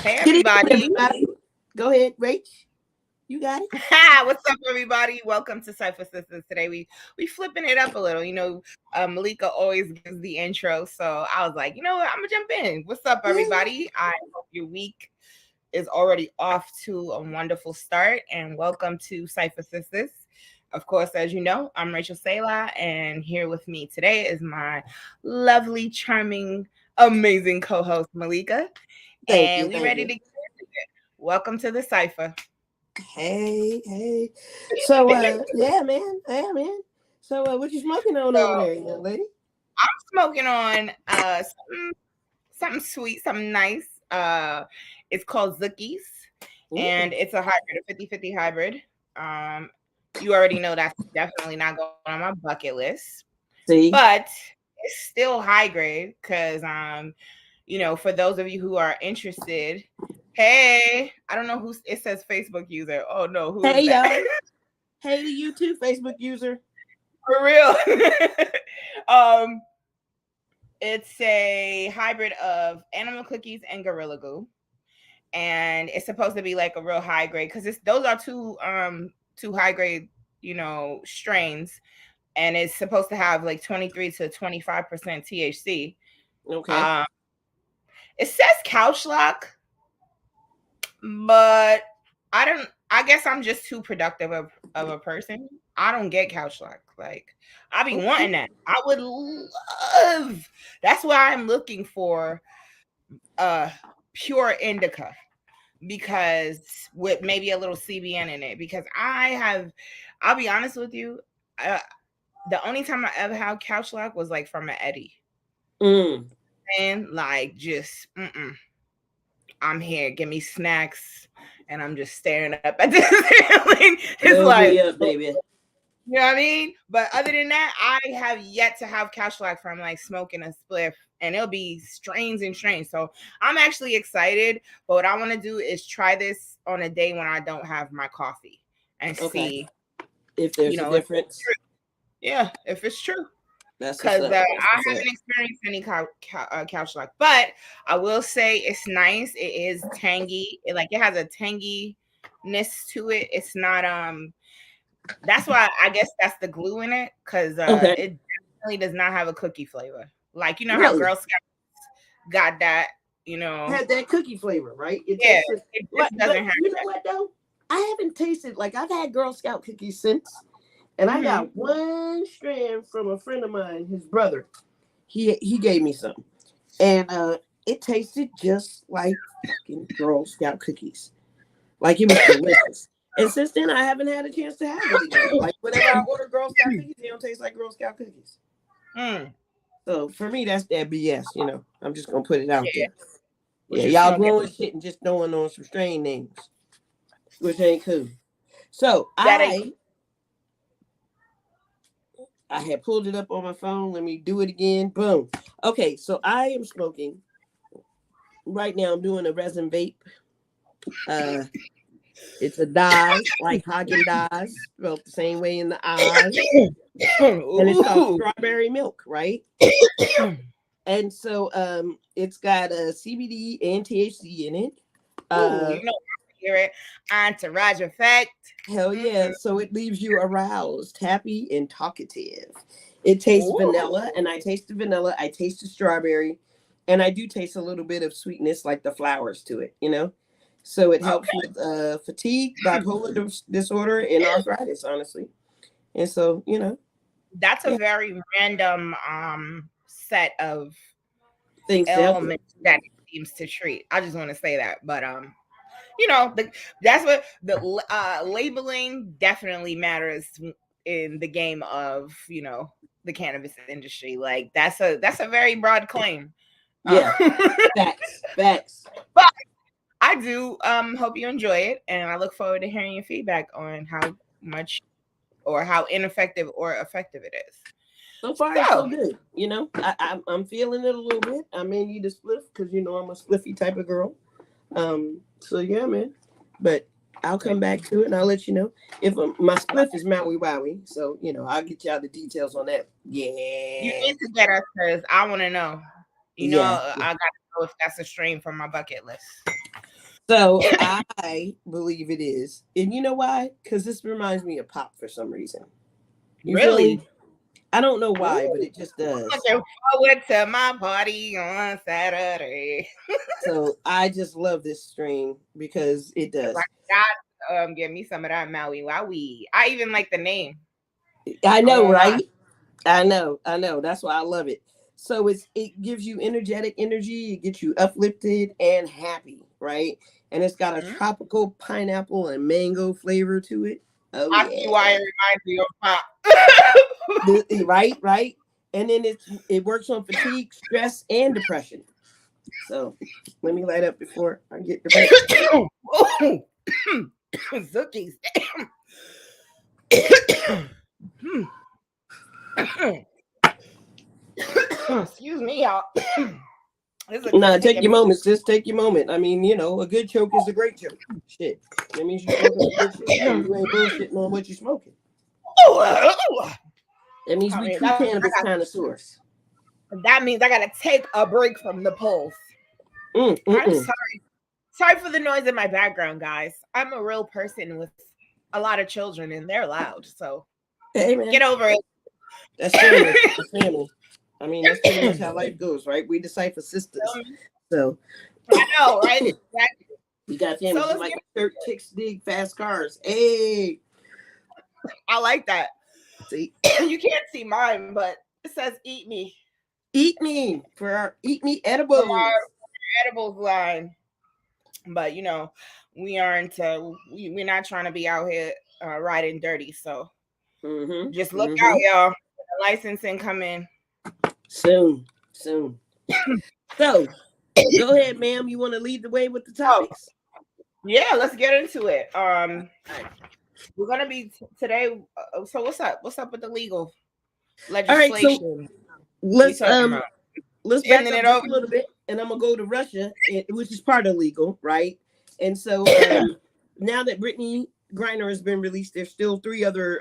Hey Good evening, everybody. everybody. Go ahead, Rach. You got it. What's up everybody? Welcome to Cypher Sistas. Today we flipping it up a little. Malika always gives the intro. So I was like, you know what? I'm gonna jump in. What's up everybody? I hope your week is already off to a wonderful start and welcome to Cypher Sistas. Of course, as you know, I'm Rachel Selah, and here with me today is my lovely, charming, amazing co-host Malika. Thank And you. we Thank ready you. to get into it. Welcome to the Cypher. Hey. So, yeah, man. So, what you smoking on over there, young lady? I'm smoking on something sweet, something nice. It's called Zookies, Ooh, and it's a hybrid, a 50-50 hybrid. You already know that's definitely not going on my bucket list, see, but it's still high grade because for those of you who are interested, hey, I don't know who it says Facebook user. Oh no, who hey is that? y'all. Hey to you too, Facebook user. For real. um It's a hybrid of animal cookies and gorilla glue, and it's supposed to be like a real high grade because those are two high grade strains, and it's supposed to have like 23 to 25% THC. Okay. Um, it says couch lock, but I don't. I guess I'm just too productive of a person. I don't get couch lock. Like I be Okay. wanting that. I would love. That's why I'm looking for pure indica because with maybe a little CBN in it. Because I'll be honest with you, uh, the only time I ever had couch lock was like from an Eddie, and like just I'm here, give me snacks, and I'm just staring up at this ceiling. It's Load like, me up, baby. you know what I mean? But other than that, I have yet to have couch lock from like smoking a spliff, and it'll be strains and strains. So I'm actually excited. But what I want to do is try this on a day when I don't have my coffee and Okay. see, If there's a if it's difference, true. Yeah, if it's true. that's what's Because up. That's I what's up. haven't experienced any couch lock, but I will say it's nice. It is tangy. It has a tanginess to it. It's not That's why I guess that's the glue in it, because Okay. it definitely does not have a cookie flavor. Like you know how Really? Girl Scouts got that, you know. Had that cookie flavor, right? It Yeah, tastes it but just doesn't have you know that. what though? I haven't tasted like I've had Girl Scout cookies since, and I Mm-hmm. got one strand from a friend of mine, his brother. He gave me some, and it tasted just like fucking Girl Scout cookies. Like it was delicious. And since then, I haven't had a chance to have it again. Like whenever I order Girl Scout cookies, they don't taste like Girl Scout cookies. Mm. So for me, that's that BS. I'm just gonna put it out Yeah, there. what Yeah, you y'all smoking? blowing shit and just throwing on some strain names, which ain't cool. So That ain't. I had pulled it up on my phone. Let me do it again. Boom. Okay, so I am smoking right now. I'm doing a resin vape. Uh, it's a dye like Haagen Dazs, spelled the same way in the eyes, and it's called Ooh. strawberry milk, right? And so it's got a CBD and THC in it. Ooh, Uh, you know, I hear it. Entourage effect. Hell yeah. Mm-mm. So it leaves you aroused, happy, and talkative. It tastes vanilla, Ooh. and I taste the vanilla. I taste the strawberry, and I do taste a little bit of sweetness, like the flowers to it. So it helps Okay. with fatigue, bipolar disorder, and arthritis, honestly. And so, That's a yeah, very random set of things to help with. ailments that it seems to treat. I just want to say that, but that's what the labeling definitely matters in the game of the cannabis industry. Like that's a very broad claim. Yeah, facts. But I do hope you enjoy it, and I look forward to hearing your feedback on how much or how ineffective or effective it is. So far, it's so So good. I'm feeling it a little bit. I may need a spliff because I'm a spliffy type of girl. So yeah, man. But I'll come back to it and I'll let you know if my spliff is Maui Wowie. So I'll get y'all the details on that. you Yeah, need to get us because I want to know. yeah. I got to know if that's a strain from my bucket list. So I believe it is. And you know why? Because this reminds me of pop for some reason. You feel me? Really? I don't know why, but Ooh, it just does. looking forward to my party on Saturday. So I just love this string because it I does. got get me some of that Maui Wowie. I even like the name. I I know, won't lie. right? I know. That's why I love it. So it gives you energetic energy, it gets you uplifted and happy, right? And it's got a Mhm. tropical pineapple and mango flavor to it. Oh I see why yeah. it reminds me of pop. Right. And then it works on fatigue, stress, and depression. So let me light up before I get depressed. Zookies. Excuse me, y'all. This is a good Nah, take taking your me. moment, sis. Take your moment. I mean, a good choke is a great choke. Shit. That means you're smoking some good shit and you ain't bullshitting on what you're smoking. That means I we mean, true cannabis connoisseurs. that means I gotta take a break from the polls. Mm, mm, I'm mm. sorry. Sorry for the noise in my background, guys. I'm a real person with a lot of children and they're loud. So Hey, man. get over That's family. it. That's family. I mean, that's pretty much how life goes, right? We the Cypher Sistas. So I know, right? Exactly. we got So family. Just let's like get church chicks dig fast cars. Hey, I like that. see, You can't see mine, but it says eat me eat me for our eat me from our edibles. edibles line. But we aren't we're not trying to be out here riding dirty. So just Mm-hmm. look out, Mm-hmm. y'all. The licensing come in. Soon. Soon. So go ahead, ma'am. You want to lead the way with the Oh, topics? yeah, let's get into it. All right. We're gonna be today. So what's up? What's up with the legal All right. So legislation we let's talking about? let's back Ending up it just over. a little bit, and I'm gonna go to Russia, which is part illegal, right? And so now that Brittany Griner has been released, there's still three other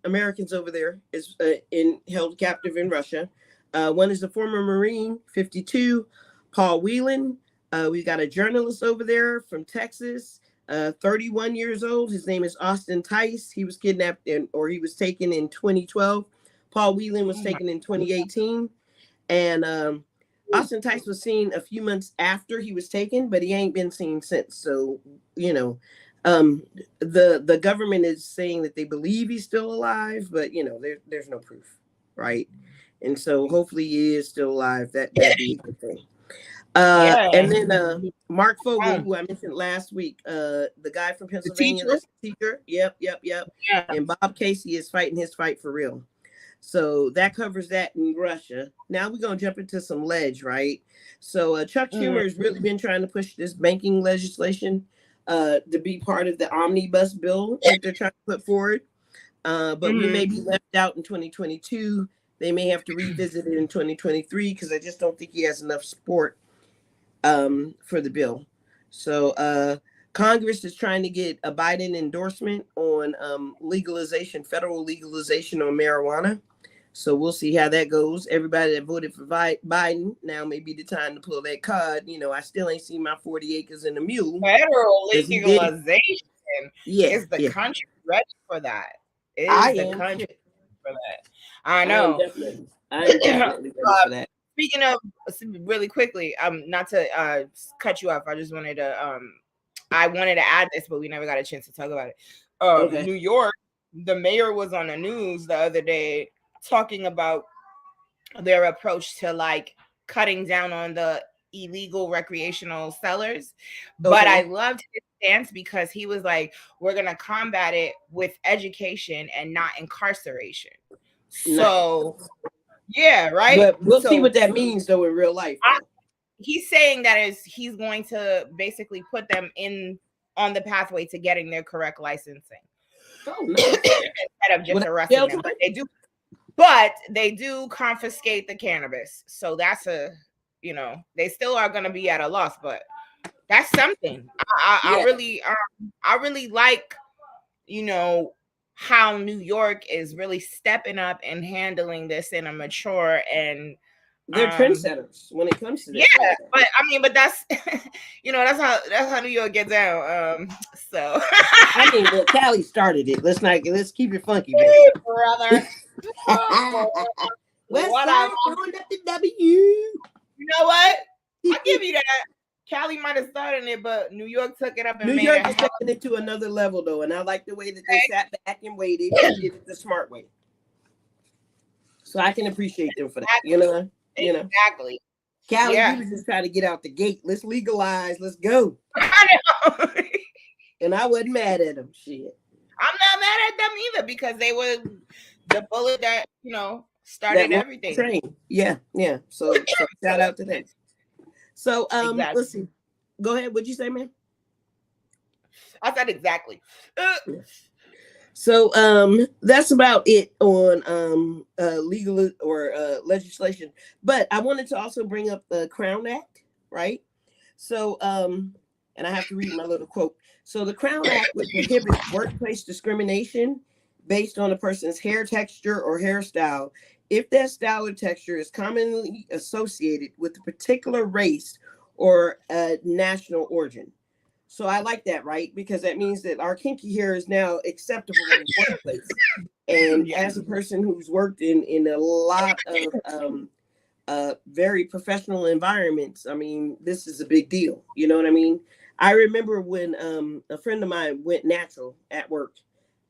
Americans over there is in held captive in Russia. One is a former Marine, 52, Paul Whelan. We got a journalist over there from Texas, 31 years old. His name is Austin Tice. He was kidnapped or he was taken in 2012. Paul Whelan was Oh my taken in 2018. And Austin Tice was seen a few months after he was taken, but he ain't been seen since. So, you know, um, the government is saying that they believe he's still alive, but there's no proof, right? And so hopefully he is still alive. That'd be a good thing. yeah. And then Mark Fogel, Um, who I mentioned last week, the guy from the Pennsylvania, teacher. that's the teacher. Yep. Yeah. And Bob Casey is fighting his fight for real. So that covers that in Russia. Now we're gonna jump into some ledge, right? So Chuck Mm, Schumer has really been trying to push this banking legislation to be part of the omnibus bill that they're trying to put forward. But we may be left out in 2022. They may have to revisit it in 2023 because I just don't think he has enough support for the bill. So Congress is trying to get a Biden endorsement on legalization, federal legalization on marijuana. So we'll see how that goes. Everybody that voted for Biden, now may be the time to pull that card. I still ain't seen my 40 acres and a mule Federal because he did. legalization. Yeah, Is the yeah. country ready for that? I Is the am. country Shit. for that? I I am know. definitely. I am definitely ready for that. Speaking of really quickly, not to cut you off. I wanted to add this, but we never got a chance to talk about it. Okay. New York, the mayor was on the news the other day talking about their approach to like cutting down on the illegal recreational sellers. But I Okay. loved his stance because he was like, we're going to combat it with education and not incarceration. Nice. So, yeah, right. But we'll see So what that means though in real life I, though. he's saying that is he's going to basically put them in on the pathway to getting their correct licensing Oh, nice. instead of just Without arresting jail them. time? But they do confiscate the cannabis. So that's they still are going to be at a loss, but that's something. Yeah. I really like, you know, how New York is really stepping up and handling this in a mature and They're trendsetters when it comes to this. Yeah, like that. But I mean, but that's that's how New York gets down. So I mean, well, Cali started it. Let's keep it funky, baby. Brother. West Side going up the W. You know what? I'll give you that. Cali might have started it, but New York took it up and New York is taking it to another level, though, and I like the way that they sat back and waited and did it the smart way. So I can appreciate them for that. Exactly. Exactly. Cali, we was just trying to get out the gate. Let's legalize. Let's go. I know. And I wasn't mad at them. Shit. I'm not mad at them either because they were the bullet that started everything. Train. Yeah. So shout out to them. So Let's see. Go ahead. What'd you say, man? I said exactly. So that's about it on legal or legislation. But I wanted to also bring up the Crown Act, right? So and I have to read my little quote. So the Crown Act would prohibit workplace discrimination based on a person's hair texture or hairstyle if that style or texture is commonly associated with a particular race or national origin. So I like that, right? Because that means that our kinky hair is now acceptable in the workplace. And as a person who's worked in a lot of very professional environments, I mean, this is a big deal. You know what I mean? I remember when a friend of mine went natural at work,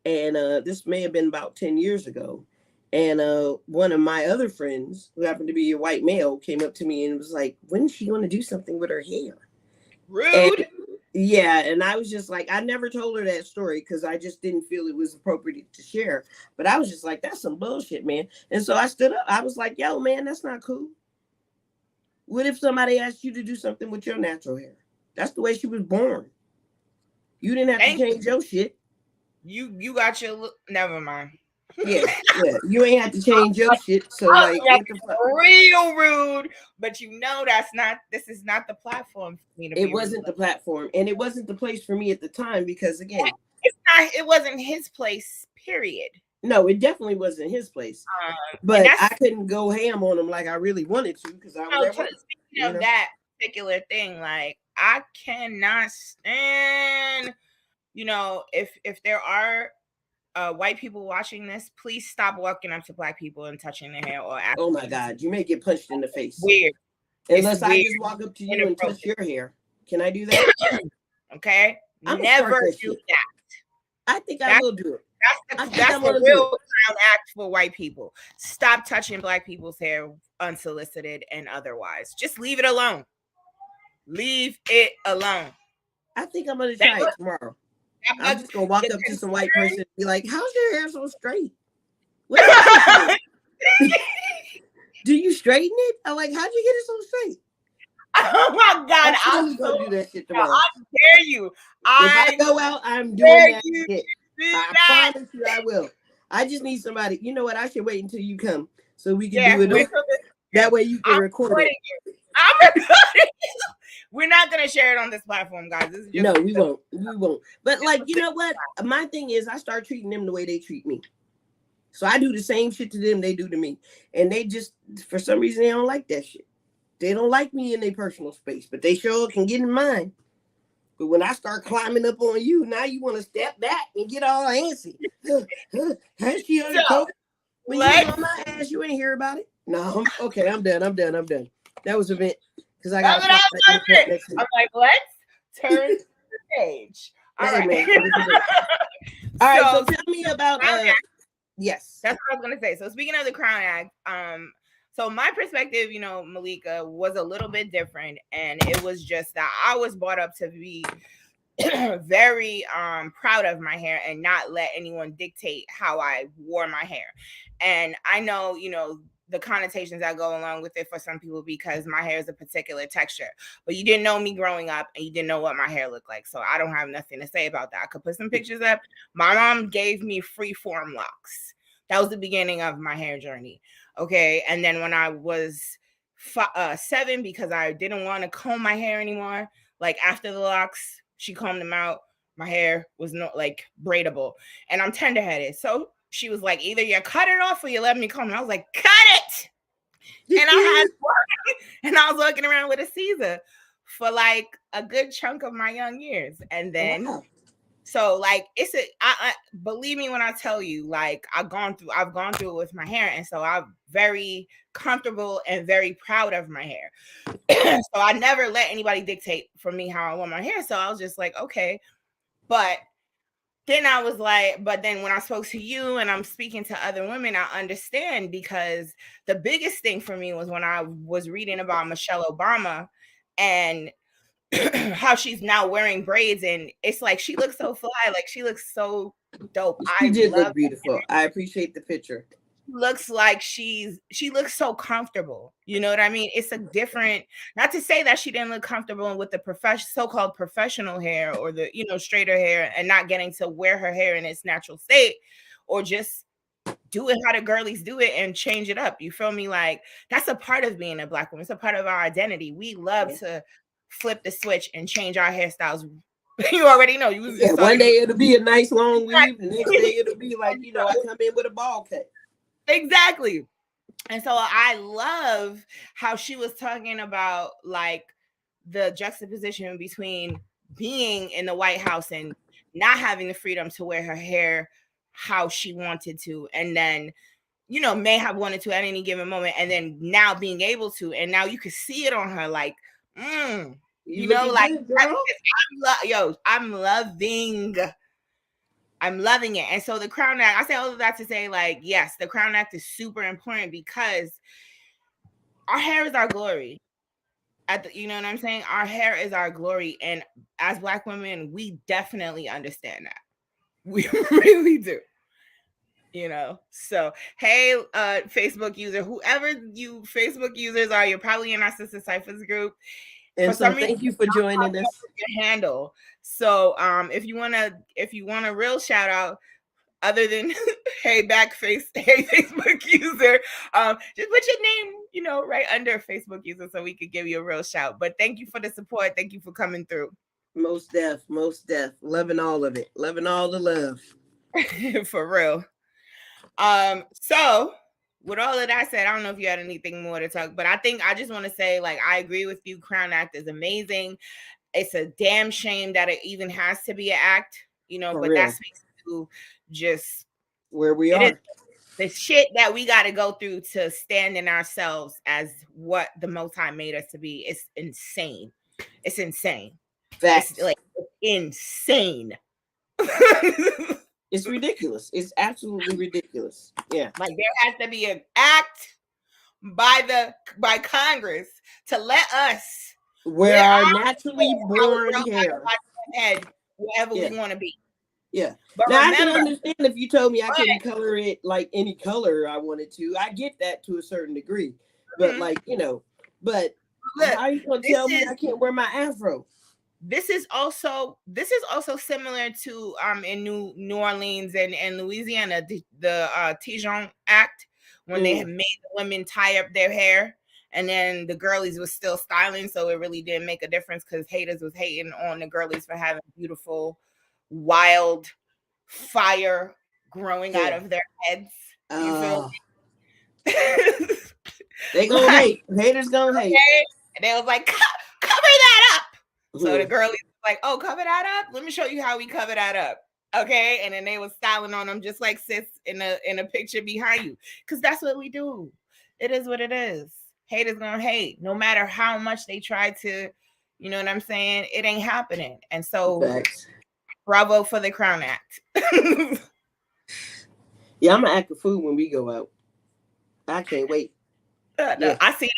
and this may have been about 10 years ago. And one of my other friends, who happened to be a white male, came up to me and was like, when is she going to do something with her hair? Rude. And I was just like, I never told her that story because I just didn't feel it was appropriate to share. But I was just like, that's some bullshit, man. And so I stood up. I was like, yo, man, that's not cool. What if somebody asked you to do something with your natural hair? That's the way she was born. You didn't have to change your shit. You got your look. Never mind. Yeah. You ain't have to change your shit. So like, what the fuck? Real rude. But this is not the platform for me to It wasn't the platform, and it wasn't the place for me at the time because again, it wasn't his place, period. No, it definitely wasn't his place. But I couldn't go ham on him like I really wanted to because I was speaking of that particular thing, like I cannot stand, if there are white people watching this, please stop walking up to black people and touching their hair or oh my God, you may get punched in the face. Weird. Unless I just walk up to you and touch your hair. Can I do that? Okay. Never do that. I think I will do it. That's the real Crown Act for white people. Stop touching black people's hair unsolicited and otherwise. Just leave it alone. Leave it alone. I think I'm going to try it tomorrow. I'm just going to walk up to some white person and be like, how's your hair so straight? Do you straighten it? I'm like, how'd you get it so straight? Oh my God. I'm going to do that shit tomorrow. I dare you. If I go out, I'm doing that shit. I promise you I will. I just need somebody. You know what? I should wait until you come so we can do it. That way you can record it. I'm recording it. We're not going to share it on this platform, guys. This is just no, we won't. We won't. But like, you know what? My thing is I start treating them the way they treat me. So I do the same shit to them they do to me. And they just, for some reason, they don't like that shit. They don't like me in their personal space, but they sure can get in mine. But when I start climbing up on you, now you want to step back and get all antsy. Has she on the coat? When you on my ass, you ain't hear about it? No, okay, I'm done. That was a bit because I got. I'm like, let's turn the page. All right, man. All right, so tell me about. Yes, that's what I was gonna say. So speaking of the Crown Act, so my perspective, Malika, was a little bit different, and it was just that I was brought up to be very proud of my hair and not let anyone dictate how I wore my hair. And I know, the connotations that go along with it for some people because my hair is a particular texture. But you didn't know me growing up and you didn't know what my hair looked like. So I don't have nothing to say about that. I could put some pictures up. My mom gave me free-form locks. That was the beginning of my hair journey. Okay. And then when I was 7, because I didn't want to comb my hair anymore, like after the locks, she combed them out. My hair was not like braidable and I'm tender-headed. So she was like, either you cut it off or you let me comb. And I was like, cut it. And I was walking around with a Caesar for like a good chunk of my young years. And then Wow. so like I believe me when I tell you, like I've gone through it with my hair, and so I'm very comfortable and very proud of my hair. So I never let anybody dictate for me how I want my hair. So I was just like, okay. But then I was like, but then when I spoke to you and I'm speaking to other women, I understand, because the biggest thing for me was when I was reading about Michelle Obama and how she's now wearing braids, and it's like she looks so fly, like she looks so dope. She I did love look beautiful. I appreciate the picture. looks like she looks so comfortable. You know what I mean? It's a different, not to say that she didn't look comfortable with the so-called professional hair, or the, straighter hair, and not getting to wear her hair in its natural state, or just do it how the girlies do it and change it up. You feel me? Like that's a part of being a Black woman. It's a part of our identity. We love to flip the switch and change our hairstyles. You already know. You was Yeah, just one talking day it'll be a nice long right. weave. The next day it'll be like, I come in with a ball cut. Exactly. And so I love how she was talking about like the juxtaposition between being in the White House and not having the freedom to wear her hair how she wanted to, and then may have wanted to at any given moment, and then now being able to, and now you could see it on her, like, You looking like, good, girl. I'm loving it. And so the Crown Act, I say all of that to say, like, yes, the Crown Act is super important because our hair is our glory. You know what I'm saying? Our hair is our glory, and as Black women, we definitely understand that. We really do. So hey, Facebook user, whoever you Facebook users are, you're probably in our Sister Cyphers group. And so thank you for joining us. Your handle. So if you want a real shout out, other than hey Facebook user, just put your name, right under Facebook user, so we could give you a real shout. But thank you for the support. Thank you for coming through. Most deaf. Loving all of it. Loving all the love. For real. So with all of that said, I don't know if you had anything more to talk, but I think I just want to say, like, I agree with you. Crown Act is amazing. It's a damn shame that it even has to be an act, For but real. that speaks to just where we are. The shit that we got to go through to stand in ourselves as what the Most High made us to be. It's insane. It's insane. Facts. It's like insane. It's ridiculous. It's absolutely ridiculous. Yeah. Like there has to be an act by Congress to let us wear our naturally born hair wherever we want to be. Yeah. But now remember, I can understand if you told me I couldn't color it like any color I wanted to. I get that to a certain degree. But but how are you gonna tell me I can't wear my afro? This is also similar to in New Orleans and Louisiana, the Tijon Act, when they have made the women tie up their hair, and then the girlies was still styling, so it really didn't make a difference because haters was hating on the girlies for having beautiful, wild fire growing out of their heads. You feel me? They gonna hate. Haters gonna hate. And they was like, cover that up. So the girl is like, oh, cover that up? Let me show you how we cover that up. Okay. And then they was styling on them just like sis in a picture behind you. Because that's what we do. It is what it is. Haters gonna hate. No matter how much they try to, you know what I'm saying? It ain't happening. And so bravo for the Crown Act. Yeah, I'm gonna act a fool when we go out. I can't wait. I see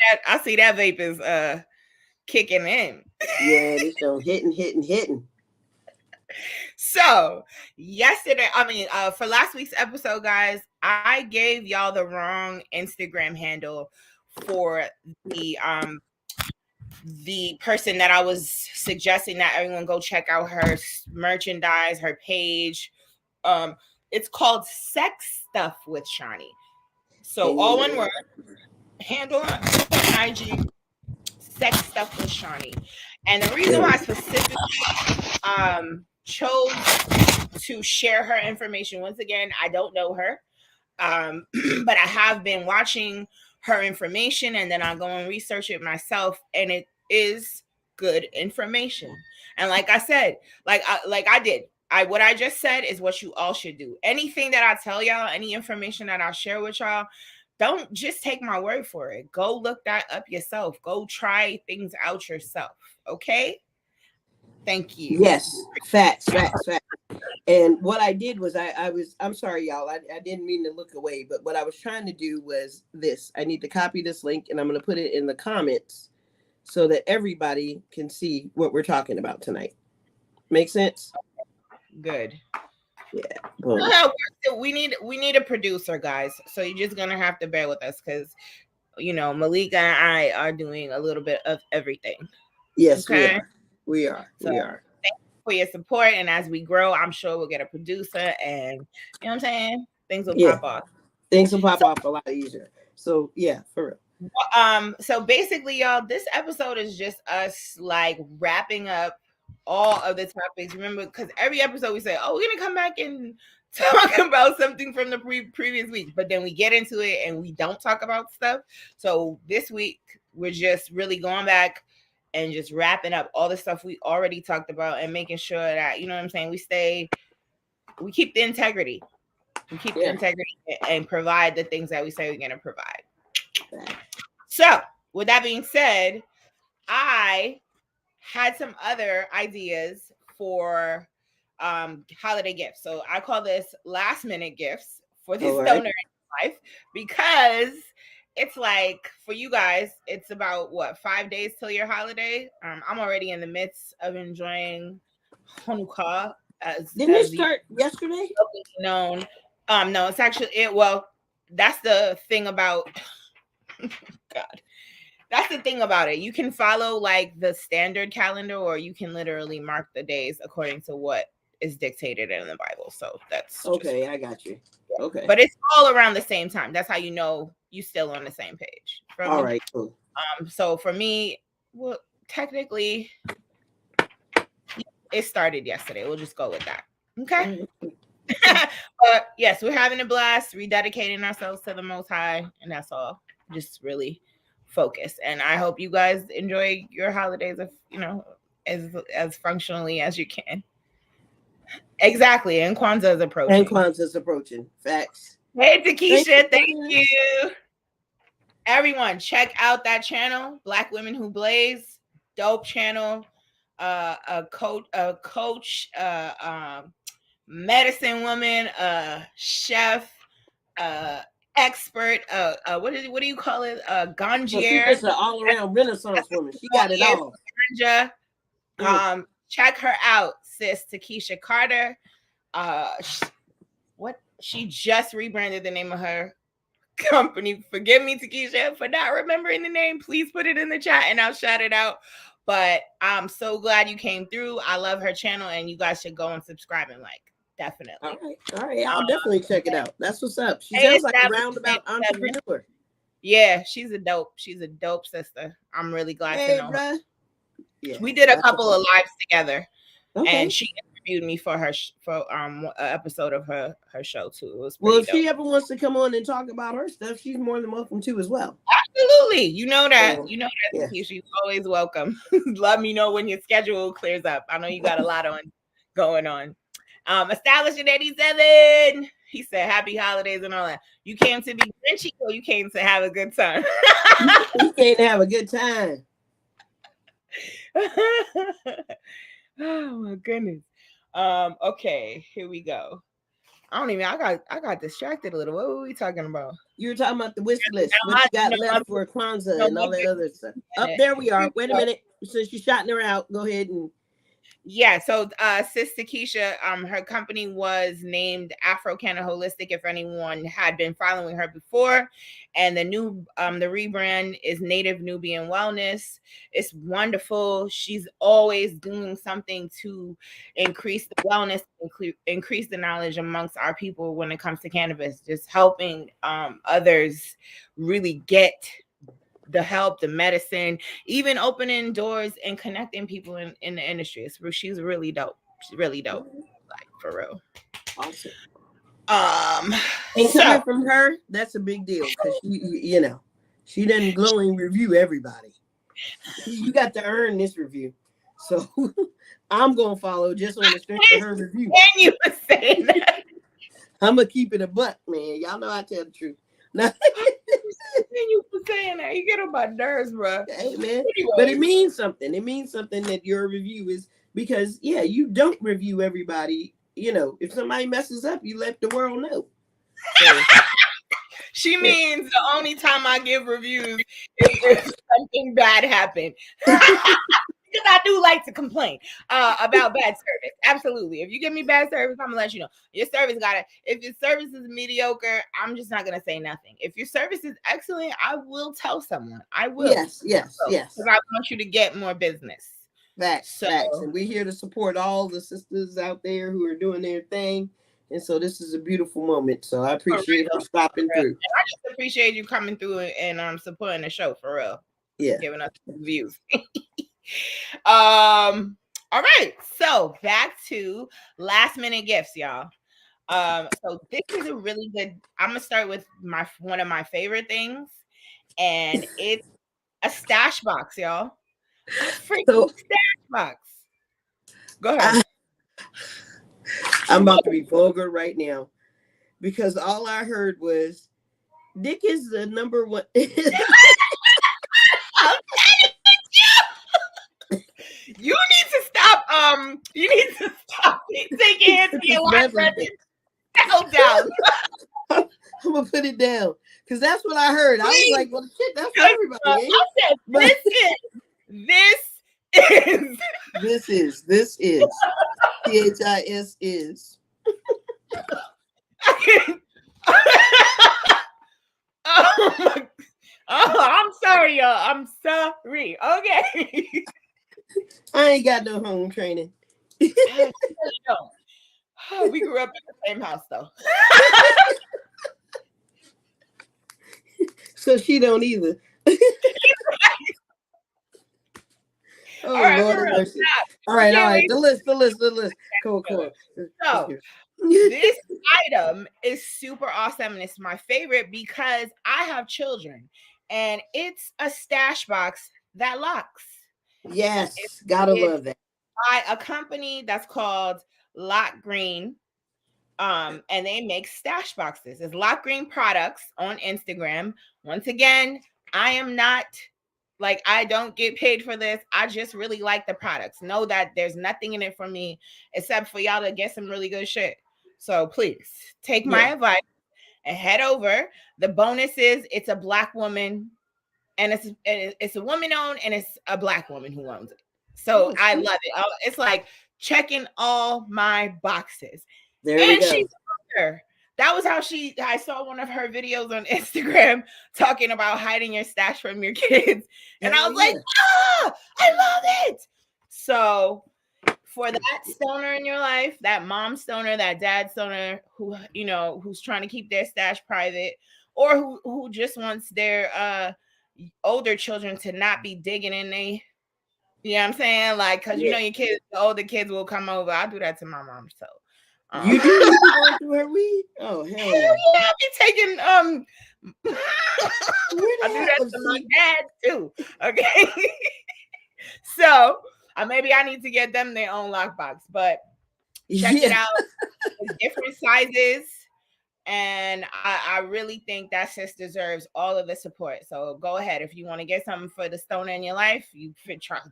that vape is kicking in. Yeah, this show hitting. So yesterday, for last week's episode, guys, I gave y'all the wrong Instagram handle for the person that I was suggesting that everyone go check out her merchandise, her page. It's called Sex Stuff with Shawnee. So all one word, handle on IG, Sex Stuff with Shawnee. And the reason why I specifically chose to share her information, once again, I don't know her, but I have been watching her information, and then I'll go and research it myself, and it is good information. And like I said, what I just said is what you all should do. Anything that I tell y'all, any information that I share with y'all, don't just take my word for it. Go look that up yourself. Go try things out yourself. Okay? Thank you. Yes, facts. And what I did was I'm sorry, y'all. I didn't mean to look away, but what I was trying to do was this. I need to copy this link and I'm going to put it in the comments so that everybody can see what we're talking about tonight. Make sense? Good. Yeah. Well, we need a producer, guys. So you're just gonna have to bear with us because Malika and I are doing a little bit of everything. Yes, okay? We are. Thank you for your support, and as we grow, I'm sure we'll get a producer, and you know what I'm saying? Things will pop off. Things will pop off a lot easier. So yeah, for real. So basically, y'all, this episode is just us like wrapping up all of the topics. Remember, because every episode we say, "Oh, we're gonna come back and talk about something from the previous week," but then we get into it and we don't talk about stuff. So this week we're just really going back and just wrapping up all the stuff we already talked about and making sure that, you know what I'm saying, we keep the integrity. We keep the integrity and provide the things that we say we're going to provide. So, with that being said, I had some other ideas for holiday gifts. So, I call this last minute gifts for this stoner life, because it's like, for you guys, it's about 5 days till your holiday. I'm already in the midst of enjoying Hanukkah. Didn't it start yesterday? Known. No, it's actually that's the thing about God. That's the thing about it. You can follow like the standard calendar, or you can literally mark the days according to what is dictated in the Bible. So that's okay. I got you. Okay. But it's all around the same time. That's how you know you still on the same page. All right. Cool. So for me, well, technically, it started yesterday. We'll just go with that. Okay. But yes, we're having a blast, rededicating ourselves to the Most High, and that's all. Just really focus. And I hope you guys enjoy your holidays, as functionally as you can. Exactly. And Kwanzaa is approaching. Facts. Hey, Takesha, thank you. Everyone, check out that channel, Black Women Who Blaze. Dope channel. A coach, medicine woman, chef, expert, what do you call it? Ganjier. She's an all-around Renaissance woman. She got it all. Ganja. Check her out, sis. Takesha Carter. She just rebranded the name of her company. Forgive me, Takesha, for not remembering the name. Please put it in the chat and I'll shout it out. But I'm so glad you came through. I love her channel, and you guys should go and subscribe and like. Definitely. All right. I'll definitely check it out. That's what's up. She sounds like a roundabout entrepreneur. Yeah, she's a dope sister. I'm really glad to know her. Yeah, we did a couple of lives together, and she interviewed me for an episode of her show too. It was if she ever wants to come on and talk about her stuff, she's more than welcome to as well. Absolutely. You know that. Yeah. She's always welcome. Let me know when your schedule clears up. I know you got a lot going on. Establishing 87. He said happy holidays and all that. You came to be grinchy, or you came to have a good time? You came to have a good time. Oh my goodness. Okay, here we go. I got distracted a little. What were we talking about? You were talking about the wish list. What you got left for Kwanzaa and all that other stuff. Up there we are. Wait a minute. Since you're shouting her out, go ahead and. Yeah, so sis Takesha, her company was named Afro Canada Holistic, if anyone had been following her before. And the new the rebrand is Native Nubian Wellness. It's wonderful. She's always doing something to increase the wellness, increase the knowledge amongst our people when it comes to cannabis, just helping others really get the help, the medicine, even opening doors and connecting people in the industry. She's really dope. She's really dope. Like, for real. Awesome. And coming from her, that's a big deal, because you know, She doesn't glowing review everybody. You got to earn this review. So I'm gonna follow just on the strength of her review. And you were saying that. I'm gonna keep it a buck, man. Y'all know I tell the truth. Now, You were saying that. You get on my nerves, bro. hey, man. But it Anyway, means something. It means something that your review is because yeah, you don't review everybody. You know, if somebody messes up, you let the world know. So, she yeah. means the only time I give reviews is if something bad happened. Because I do like to complain about bad service. Absolutely. If you give me bad service, I'm gonna let you know. Your service gotta. If your service is mediocre, I'm just not gonna say nothing. If your service is excellent, I will tell someone. I will. Yes, yes, yes. Because I want you to get more business. Facts, So, facts. And we're here to support all the sisters out there who are doing their thing. And so this is a beautiful moment. So I for appreciate her real, stopping for real. through. And I just appreciate you coming through and supporting the show for real. Yeah. Giving us views. All right. So back to last minute gifts, y'all. So this is a really good. I'm gonna start with one of my favorite things, and it's a stash box, y'all. A freaking So stash box. Go ahead. I, I'm about to be vulgar right now because all I heard was Dick is the number one. You need to stop. You need to stop taking hands to your life, settle down. I'm gonna put it down because that's what I heard. I was like, well, shit, that's for everybody. I said, But this is this is THIS is. Oh my. Oh, I'm sorry, y'all. I'm sorry. Okay. I ain't got no home training. We grew up in the same house, though. So she don't either. Oh, all right, Lord have mercy. All right. The list. Cool. So this item is super awesome, and it's my favorite because I have children, and it's a stash box that locks. Yes, gotta love that. By a company that's called Lock Green. And they make stash boxes. It's Lock Green Products on Instagram. Once again, I am not like, I don't get paid for this. I just really like the products. Know that there's nothing in it for me except for y'all to get some really good shit. So please take my advice and head over. The bonus is it's a Black woman, and it's a woman owned, and it's a Black woman who owns it. So I love it. It's like checking all my boxes. There we go. She's a mother. That was how I saw one of her videos on Instagram talking about hiding your stash from your kids. And I was like, I love it. So for that stoner in your life, that mom stoner, that dad stoner who, who's trying to keep their stash private, or who just wants their older children to not be digging in they, you know what I'm saying? Like, because your kids, the older kids will come over. I do that to my mom. So you do be going through her weed? Oh, hell no. Yeah, I be taking I do that to my dad too. Okay. So maybe I need to get them their own lockbox, but check it out. Different sizes. And I really think that sis deserves all of the support. So go ahead. If you want to get something for the stoner in your life, you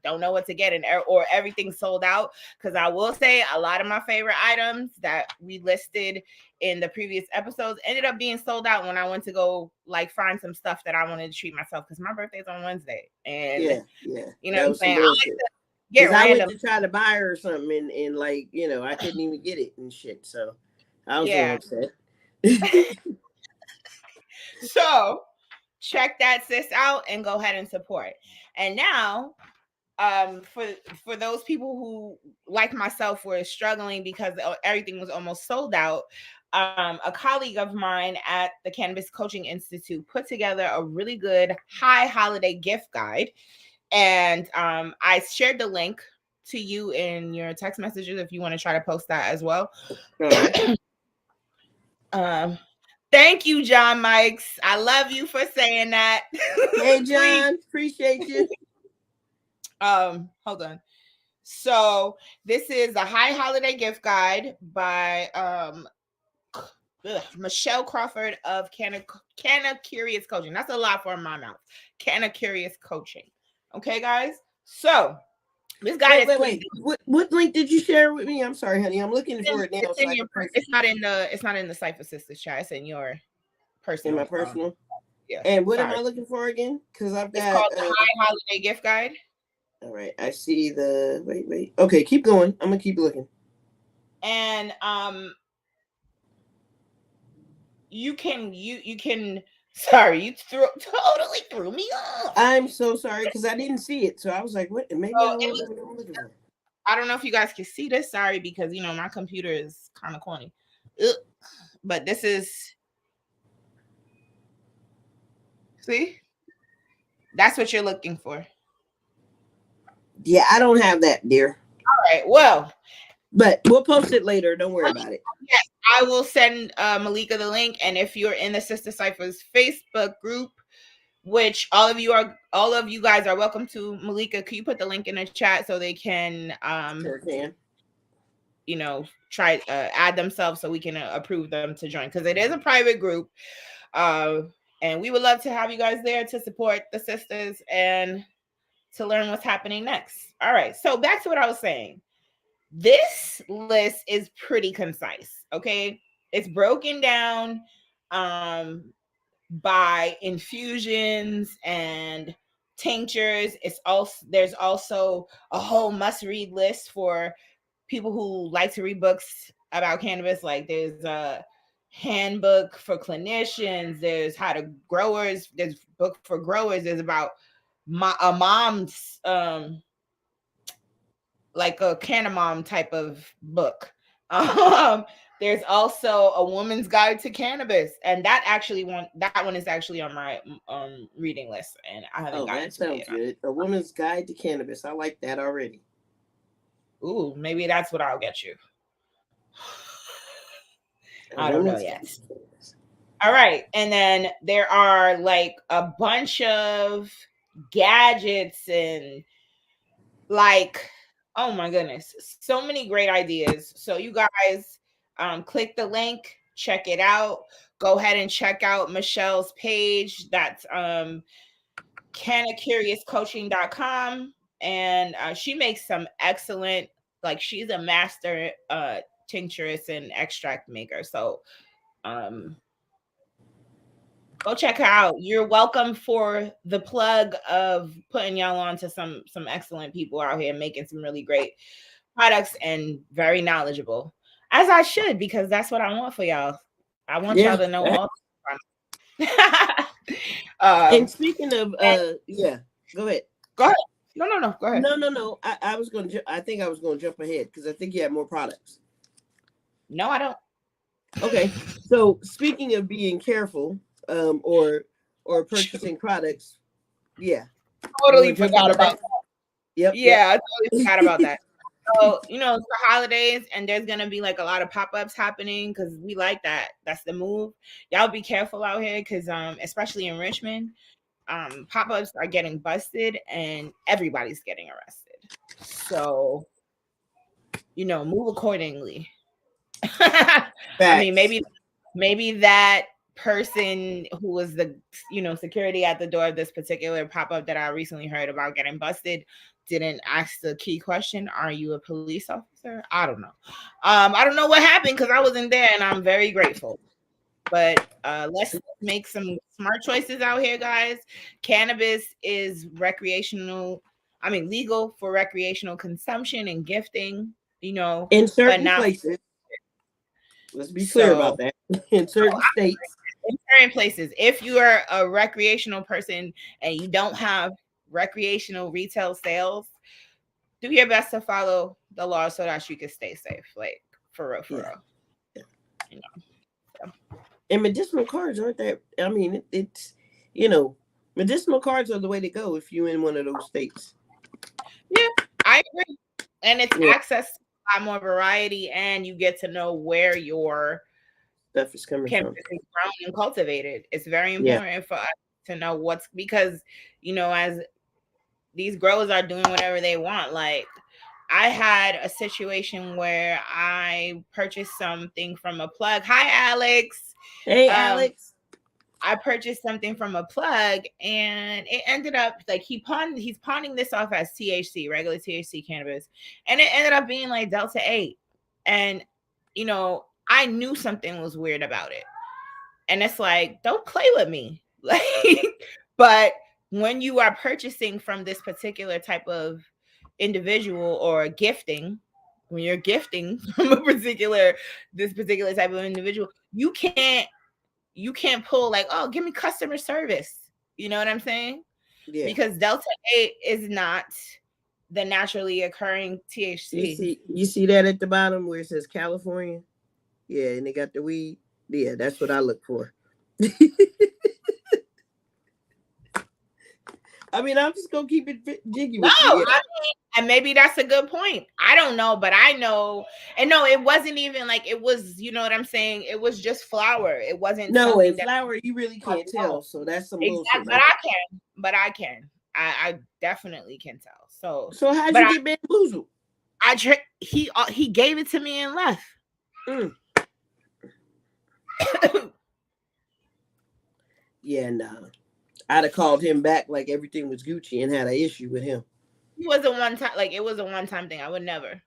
don't know what to get, or everything's sold out. Because I will say a lot of my favorite items that we listed in the previous episodes ended up being sold out when I went to go find some stuff that I wanted to treat myself, because my birthday's on Wednesday. And you know what I'm saying? I like to get random. I went to try to buy her something and I couldn't even get it and shit. So I was a little upset. So check that sis out and go ahead and support. And now for those people who, like myself, were struggling because everything was almost sold out, a colleague of mine at the Cannabis Coaching Institute put together a really good high holiday gift guide, and I shared the link to you in your text messages if you want to try to post that as well. Thank you, John Mikes. I love you for saying that. Hey, Please. John, appreciate you. Hold on. So this is a high holiday gift guide by Michelle Crawford of Canna Curious Coaching. That's a lot for my mouth. Canna Curious Coaching. Okay, guys. So this guide is pretty. What link did you share with me? I'm sorry, honey. I'm looking for it now. It's in your. It's not in the. It's not in the Cypher Sistas chat. It's in your personal. In my personal. Yeah. And what am I looking for again? Because I've got. It's called the High Holiday Gift Guide. All right, I see the. Wait. Okay, keep going. I'm gonna keep looking. And you can. Sorry, you totally threw me off. I'm so sorry because I didn't see it, so I was like, "What? Maybe I don't know what I'm looking for." I don't know if you guys can see this. Sorry, because my computer is kind of corny. Ugh. But this is. See, that's what you're looking for. Yeah, I don't have that, dear. All right. Well, but we'll post it later. Don't worry about it. Yes, I will send Malika the link, and if you're in the Sister Cyphers Facebook group, which all of you guys are welcome to, Malika, can you put the link in the chat so they can sure can. Try add themselves so we can approve them to join, because it is a private group, and we would love to have you guys there to support the sisters and to learn what's happening next. All right, so back to what I was saying. This list is pretty concise, okay? It's broken down by infusions and tinctures. There's also a whole must-read list for people who like to read books about cannabis. Like there's a handbook for clinicians, there's there's book for growers, there's about a mom's like a Canamom type of book. There's also a woman's guide to cannabis, and that one is actually on my reading list, and I haven't gotten that sounds good. A woman's guide to cannabis. I like that already. Ooh, maybe that's what I'll get you. I don't know yet. All right, and then there are like a bunch of gadgets and like, oh my goodness, so many great ideas. So you guys click the link, check it out. Go ahead and check out Michelle's page. That's cannacuriouscoaching.com, and she makes some excellent, like she's a master tincturist and extract maker. So go check her out. You're welcome for the plug of putting y'all on to some excellent people out here making some really great products and very knowledgeable, as I should, because that's what I want for y'all. I want y'all to know all. And speaking of, go ahead. Go ahead. No. Go ahead. No. I think I was going to jump ahead because I think you have more products. No, I don't. Okay. So speaking of being careful, or purchasing products, totally forgot about that. Yep. I totally forgot about that. So it's the holidays, and there's gonna be like a lot of pop-ups happening because we like that. That's the move. Y'all be careful out here, because especially in Richmond, pop-ups are getting busted and everybody's getting arrested. So move accordingly. I mean, maybe that person who was the security at the door of this particular pop-up that I recently heard about getting busted didn't ask the key question, are you a police officer? I don't know. I don't know what happened because I wasn't there, and I'm very grateful. But let's make some smart choices out here, guys. Cannabis is legal for recreational consumption and gifting, in certain places. Let's be clear about that. In certain states. In certain places. If you are a recreational person and you don't have recreational retail sales, do your best to follow the law so that you can stay safe. Like, for real. Yeah. And medicinal cards aren't that, I mean, it's, medicinal cards are the way to go if you're in one of those states. Yeah, I agree. And it's access to a lot more variety, and you get to know where your stuff is coming cannabis from. is grown and cultivated. It's very Yeah. important for us to know what's, because as these growers are doing whatever they want. Like, I had a situation where I purchased something from a plug. Hi, Alex. Hey, Um, Alex. I purchased something from a plug, and it ended up like he's pawning this off as THC, regular THC cannabis, and it ended up being like Delta 8. And I knew something was weird about it. And it's like, don't play with me. Like, but when you are purchasing from this particular type of individual or gifting, when you're gifting from this particular type of individual, you can't pull like, oh, give me customer service. You know what I'm saying? Yeah. Because Delta 8 is not the naturally occurring THC. You see that at the bottom where it says California? Yeah, and they got the weed. Yeah, that's what I look for. I mean, I'm just gonna keep it jiggy with you. Yeah. And maybe that's a good point. I don't know, but I know. And no, it wasn't even like it was. You know what I'm saying? It was just flour. It wasn't. No, and flour you really can't tell. So that's some bullshit. But I can. But I can. I definitely can tell. So how'd you get bamboozled? He gave it to me and left. Yeah, nah. I'd have called him back like everything was Gucci and had an issue with him. It was a one-time thing. I would never.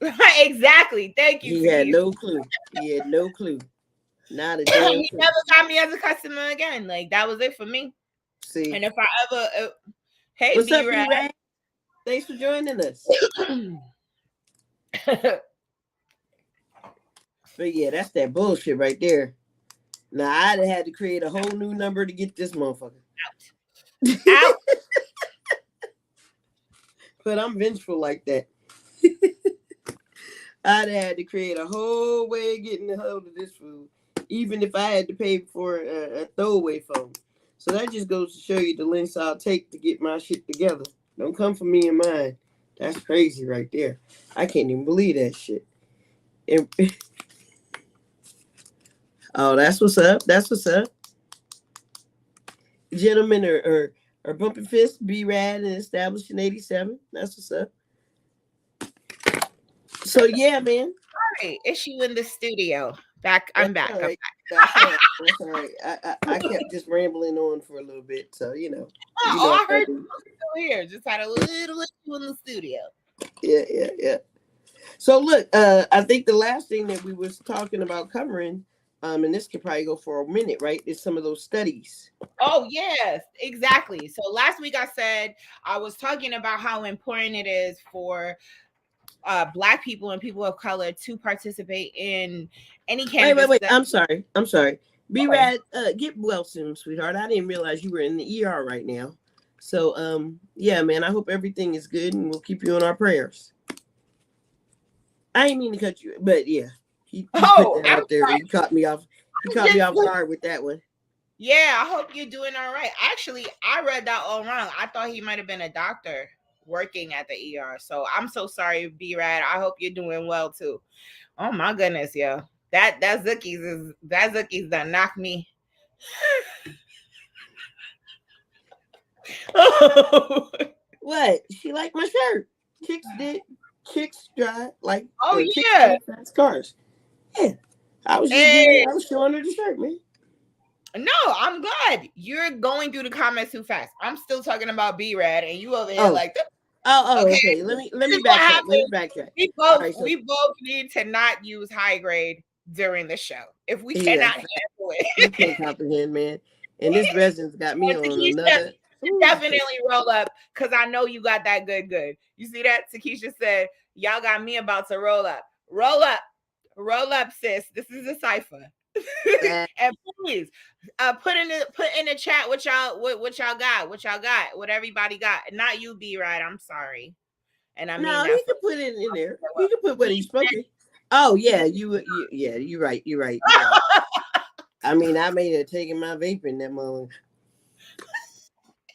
Exactly. Thank you. He had no clue. Not a damn clue. He never got me as a customer again. Like, that was it for me. See. And if I ever hey, what's up, B-Rad? Thanks for joining us. But yeah, that's that bullshit right there. Now I'd have had to create a whole new number to get this motherfucker. Out. But I'm vengeful like that. I'd have had to create a whole way of getting a hold of this food, even if I had to pay for a throwaway phone. So that just goes to show you the lengths I'll take to get my shit together. Don't come for me and mine. That's crazy right there. I can't even believe that shit. Oh, that's what's up. Gentlemen are bumping fists, B-Rad and established in 87. That's what's up. So yeah, man. Sorry, issue in the studio. I'm back. Right. That's all right. I kept just rambling on for a little bit, so I heard you still here. Just had a little issue in the studio. Yeah. So look, I think the last thing that we was talking about covering, and this could probably go for a minute, right? Is some of those studies. Oh, yes, exactly. So last week I said I was talking about how important it is for Black people and people of color to participate in any cannabis. Wait. I'm sorry. B-Rad, get well soon, sweetheart. I didn't realize you were in the ER right now. So, yeah, man, I hope everything is good and we'll keep you in our prayers. I didn't mean to cut you, but yeah. He put that out there. He caught me off guard with that one. Yeah, I hope you're doing all right. Actually, I read that all wrong. I thought he might have been a doctor working at the ER. So I'm so sorry, B-Rad. I hope you're doing well too. Oh my goodness, yo. That Zookies that knocked me. What? She liked my shirt. Chicks dry like yeah. Scars. Yeah. I was showing her the shirt, man. No, I'm glad. You're going through the comments too fast. I'm still talking about B-Rad and you over here like that. Okay. Let me backtrack. We both need to not use high grade during the show. If we cannot handle it. You can't comprehend, man. And this resin's got me on another. Definitely roll up, because I know you got that good. You see that? Takesha said, y'all got me about to roll up. Roll up, sis. This is a cipher. And please put in the chat what y'all got, what everybody got. Not you, B-Rad. I'm sorry. And I mean, no, he can put it in there. He can put what he's smoking. Oh yeah, you're right. You're right. I mean, I made her taking my vape in that moment.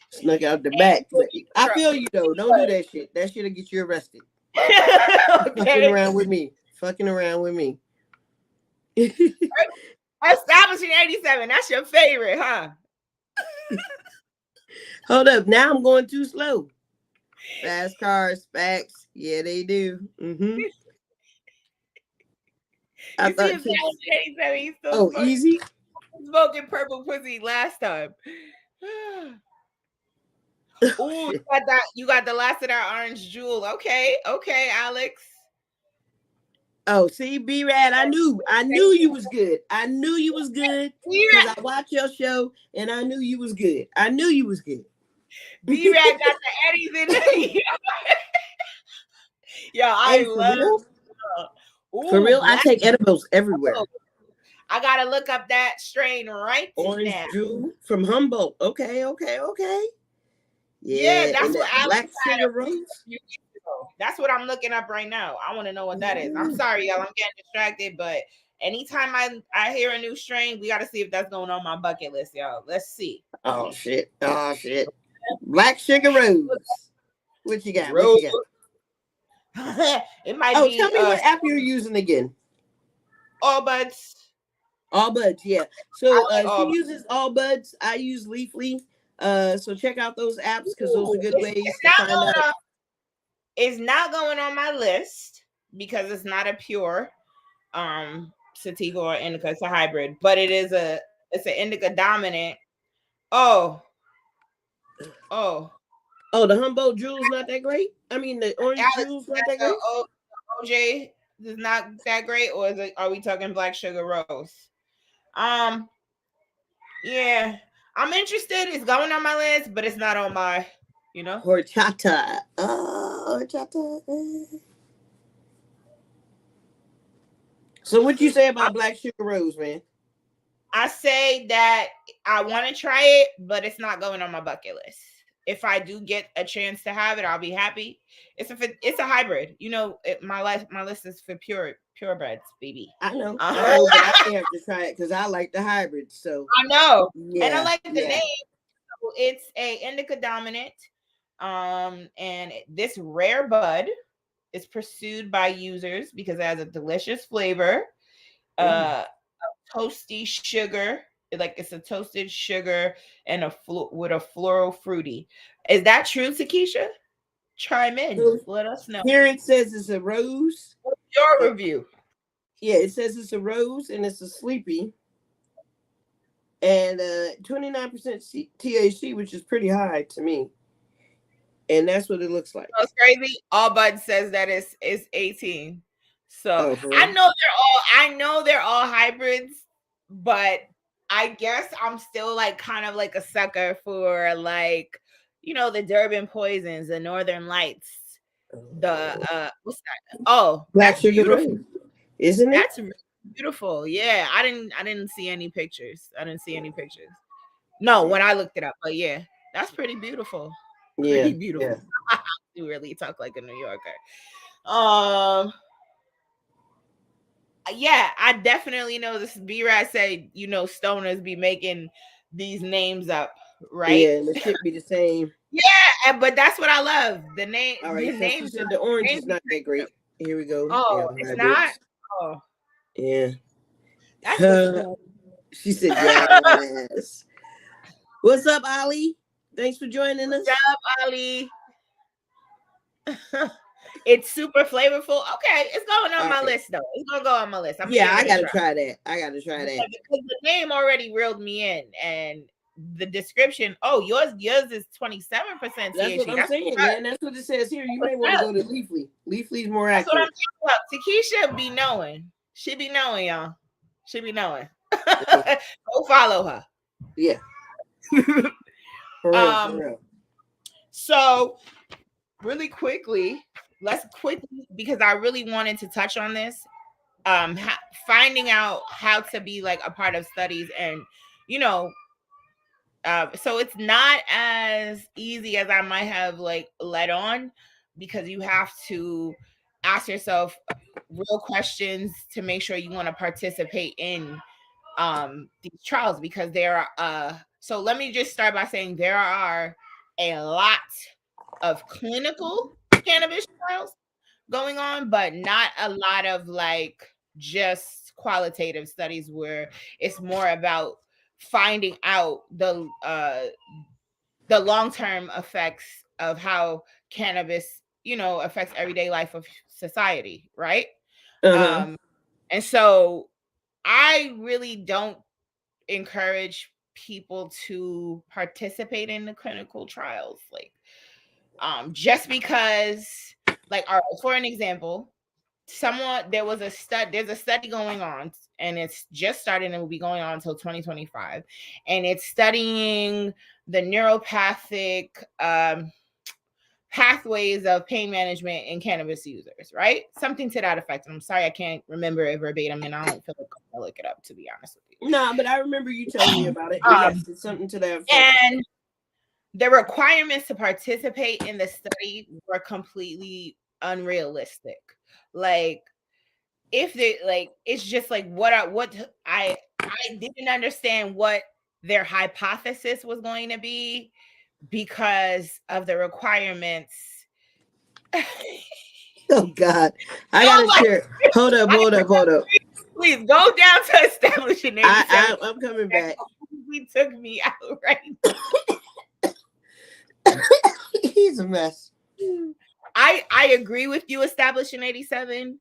Snuck out the back. But I feel you though. Don't do that shit. That shit'll get you arrested. Fucking around with me. Establishing 87. That's your favorite, huh? Hold up. Now I'm going too slow. Fast cars, facts. Yeah, they do. I You see, thought chicks. Establishing 87. He's still Oh, easy. smoking purple pussy last time. Oh, Ooh, shit. you got the last of that orange jewel. Okay, okay, Alex. Oh, see, B-Rad, I knew you was good. I knew you was good because I watched your show and I knew you was good. I knew you was good. B-Rad got the Eddies in there. Yeah, I Hey, for love. real? For Ooh, real, I black. take edibles everywhere. I gotta look up that strain right Orange now. Jewel from Humboldt. Okay, okay, okay. Yeah, Yeah, and that's what that Alex black had sugar a few rose. weeks ago. That's what I'm looking up right now. I want to know what that is. I'm sorry, y'all. I'm getting distracted, but anytime I hear a new strain, we got to see if that's going on my bucket list, y'all. Let's see. Oh shit. Oh shit. Black sugar rose. What you got? What Rose. you got? It might Oh, tell be me what app you're using again. all buds. All Buds, yeah. I So like she all buds. uses All Buds. I use Leafly. So check out those apps because those are Ooh, good it's ways to not find going out. on. It's not going on my list because it's not a pure sativa or indica. It's a hybrid, but it's an indica dominant. Oh, oh, Oh, the Humboldt Jewel's not that great. I mean, the Orange Alex, Jewel's not that great. OJ is not that great, or is it? Are we talking black sugar rose? Um, yeah, I'm interested. It's going on my list, but it's not on my, you know. Horchata. Oh, horchata. So what you say about Black Sugar Rose, man? I say that I want to try it, but it's not going on my bucket list. If I do get a chance to have it, I'll be happy. It's a hybrid. You know, my list is for purebreds, baby. I know, but I may have to try it because I like the hybrid. So I know, and I yeah, like the yeah. name. So it's a indica dominant, and this rare bud is pursued by users because it has a delicious flavor. Uh, toasty sugar, like it's a toasted sugar and with a floral fruity. Is that true, Takesha? Chime in. So Let us know. here it says it's a rose. What's your review? Yeah, it says it's a rose and it's a sleepy. And 29% THC, which is pretty high to me. And that's what it looks like. That's crazy. All Bud says that it's 18. So Oh, for real? I know they're all hybrids, but I guess I'm still like kind of like a sucker for like, you know, the Durban Poisons, the Northern Lights, the what's that? Oh, Black that's Sugar beautiful. Rose, isn't it? That's really beautiful. Yeah, I didn't see any pictures. I didn't see any pictures. No, when I looked it up, but yeah, that's pretty beautiful. Yeah, Pretty beautiful. yeah. You really talk like a New Yorker. Um, yeah, I definitely know this. B-Rad said, you know, stoners be making these names up, right? Yeah, and the shit be the same. Yeah, but that's what I love. The name, All the right, so she names, said the orange names. is not that great. Here we go. Yeah, Oh, it's not. hybrids. Oh, Yeah. that's disappointing. She said yes. What's up, Ali? Thanks for joining What's us. up, Ali? It's super flavorful. Okay, it's going on my list though. It's gonna go on my list. I'm gonna Yeah, give I it a gotta try. try that. I gotta try that. Because the name already reeled me in, and the description. Oh, yours is 27% That's what THC. I'm That's saying, man. That's what it says here. You may want to go to Leafly. Leafly's more That's what I'm accurate. talking about. Takesha be knowing. She be knowing, y'all. She be knowing. Go follow her. Yeah. For real, for real. So really quickly, because I really wanted to touch on this. Finding out how to be like a part of studies, and you know, so it's not as easy as I might have like led on, because you have to ask yourself real questions to make sure you want to participate in these trials, because there are so let me just start by saying there are a lot of clinical cannabis trials going on, but not a lot of like just qualitative studies where it's more about finding out the long-term effects of how cannabis, affects everyday life of society, right? Uh-huh. And so I really don't encourage people to participate in the clinical trials, like just because, like, for an example, there's a study going on, and it's just started and will be going on until 2025, and it's studying the neuropathic pathways of pain management in cannabis users, right? Something to that effect. And I'm sorry I can't remember it verbatim, and I don't feel like I'll look it up, to be honest with you. No, but I remember you telling me about it. Yes, it's something to that effect. And the requirements to participate in the study were completely unrealistic. Like, if they, like, it's just like what I didn't understand what their hypothesis was going to be because of the requirements. Oh God, I gotta share. Hold up. Please go down to establishing 87. I'm coming back. He took me out right. He's a mess. I agree with you, establishing 87.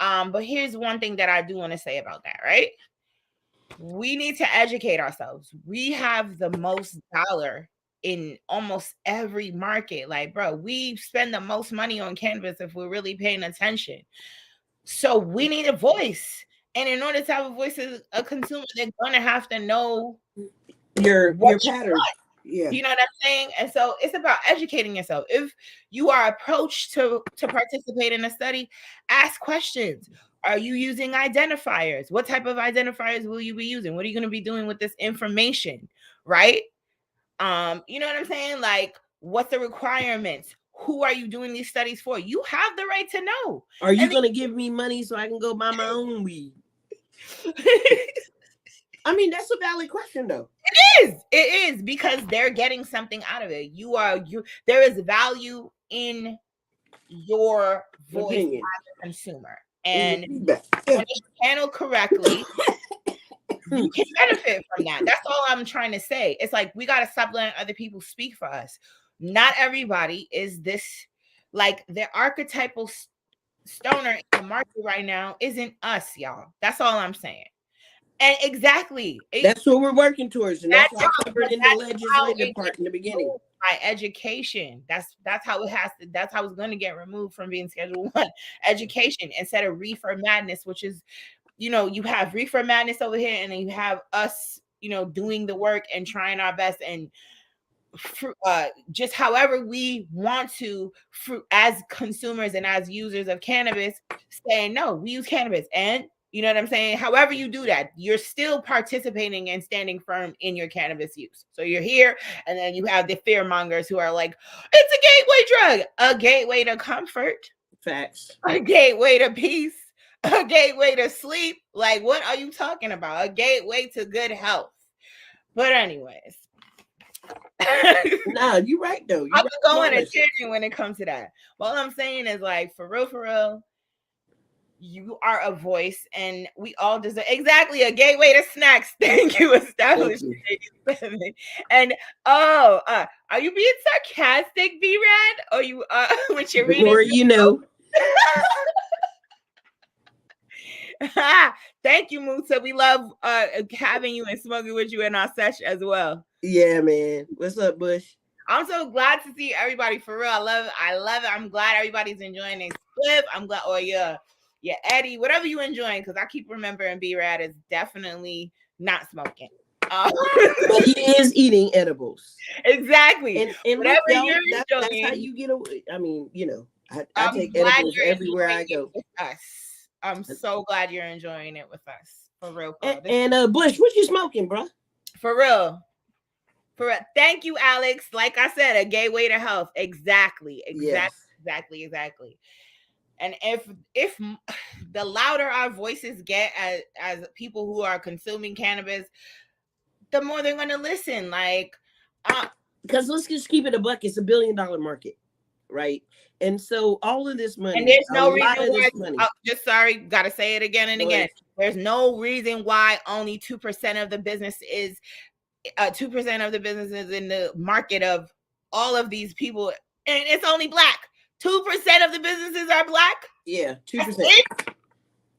But here's one thing that I do want to say about that, right? We need to educate ourselves. We have the most dollar in almost every market. Like, bro, we spend the most money on cannabis if we're really paying attention. So we need a voice. And in order to have a voice as a consumer, they're gonna have to know your pattern. Yeah. You know what I'm saying? And so it's about educating yourself. If you are approached to participate in a study, ask questions. Are you using identifiers? What type of identifiers will you be using? What are you going to be doing with this information? Right? You know what I'm saying? Like, what's the requirements? Who are you doing these studies for? You have the right to know. Are you going to give me money so I can go buy my own weed? I mean, that's a valid question, though. It is because they're getting something out of it. There is value in your voice as a consumer, and when it's handled correctly, you can benefit from that. That's all I'm trying to say. It's like, we got to stop letting other people speak for us. Not everybody is this, like, the archetypal stoner in the market right now isn't us, y'all. That's all I'm saying. And exactly, that's what we're working towards, and that's why I covered in the legislative part in the beginning. By education, that's how it has to. That's how it's going to get removed from being Schedule 1. Education, instead of reefer madness, which is, you have reefer madness over here, and then you have us, doing the work and trying our best, and just however we want to, as consumers and as users of cannabis, saying no, we use cannabis, and you know what I'm saying? However you do that, you're still participating and standing firm in your cannabis use. So you're here, and then you have the fear mongers who are like, it's a gateway drug, a gateway to comfort. Facts. A gateway to peace, a gateway to sleep. Like, what are you talking about? A gateway to good health. But anyways. No, you're right, though. I'm going a tangent when it comes to that. All I'm saying is, like, for real, you are a voice, and we all deserve exactly a gateway to snacks. Thank you, established. And are you being sarcastic, B-Rad? Or you with your reading? Or Thank you, Musa. We love having you and smoking with you in our session as well. Yeah, man. What's up, Bush? I'm so glad to see everybody, for real. I love it. I'm glad everybody's enjoying this clip. I'm glad, yeah, Eddie, whatever you enjoying, because I keep remembering B-Rad is definitely not smoking. But he is eating edibles. Exactly. And whatever you're enjoying, that's how you get away. I mean, I take edibles everywhere I go. With us. I'm so glad you're enjoying it with us. For real. And Bush, what you smoking, bro? For real. Thank you, Alex. Like I said, a gateway to health. Exactly. Yes. Exactly. And if the louder our voices get as people who are consuming cannabis, the more they're going to listen. Like, because let's just keep it a buck. It's $1 billion market, right? And so all of this money, and there's no reason why. Just sorry, got to say it again and again. There's no reason why only 2% of the business is 2% of the businesses in the market of all of these people, and it's only black. 2% of the businesses are black. Yeah, 2%.